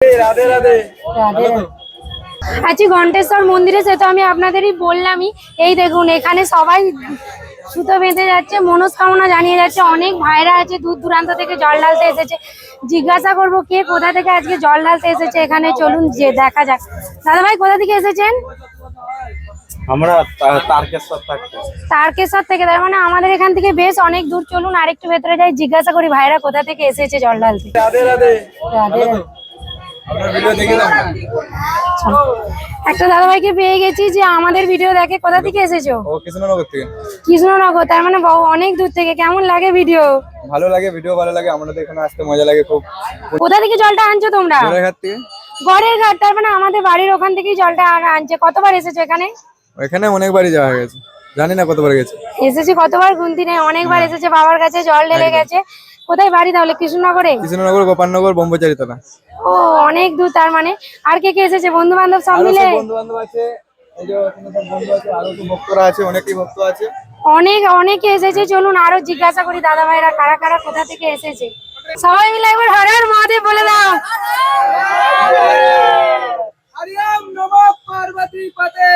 রাধে রাধে। আছি ঘণ্টেশ্বর মন্দিরে, সে তো আমি আপনাদেরই বললামই। এই দেখুন এখানে সবাই সুতো বেঁধে যাচ্ছে, মনস্কামনা জানিয়ে যাচ্ছে। অনেক ভাইরা আছে দূর দূরান্ত থেকে জল ঢালতে এসেছে। জিজ্ঞাসা করবো কে কোথা থেকে আজকে জল ঢালতে এসেছে এখানে, চলুন যে দেখা যাক। দাদা ভাই কোথা থেকে এসেছেন? আমরা তারকেশ্বর থাকতে। তারকেশ্বর থেকে, তার মানে আমাদের এখান থেকে বেশ অনেক দূর। চলুন আরেকটু ভেতরে যাই, জিজ্ঞাসা করি ভাইরা কোথা থেকে এসেছে জল ঢালতে। রাধে রাধে। রাধে রাধে। আপনার ভিডিও দেখলাম। একটা দাদা ভাইকে পেয়ে গেছি যে আমাদের ভিডিও দেখে। কোথা থেকে এসেছো? ও কৃষ্ণনগর থেকে। কৃষ্ণনগর, তার মানে অনেক দূর থেকে। কেমন লাগে ভিডিও? ভালো লাগে, ভিডিও ভালো লাগে, আমাদের এখানে আসতে মজা লাগে খুব। কোথা থেকে জলটা আনছো তোমরা? জোড়াঘাট থেকে। গড়ের ঘাট, তার মানে আমাদের বাড়ির ওখান থেকেই জলটা আনছে। কতবার এসেছো এখানে? এখানে অনেকবারই যাওয়া গেছে, জানি না কতবার গেছে। এসেছি কতবার গুনতি নেই, অনেকবার এসেছে, বাবার কাছে জল ঢেলে গেছে। কোথায় বাড়ি তাহলে? কৃষ্ণনগরে? কৃষ্ণনগর, গোপালনগর, ব্রহ্মচারীতলা। ও অনেক দূর তার মানে। আর কে কে এসেছে বন্ধু বান্ধব সব মিলে? বন্ধু বান্ধব আছে, এই যে এখানে সব বন্ধু আছে, আরো তো ভক্তরা আছে, অনেকেই ভক্ত আছে। অনেকে এসেছে। চলুন আরো জিজ্ঞাসা করি দাদা ভাইরা কারা কারা কোথা থেকে এসেছে। সবাই মিলে একবার হর হর মহাদেব বলে দাও। হরি ওম নমঃ পার্বতী পতে।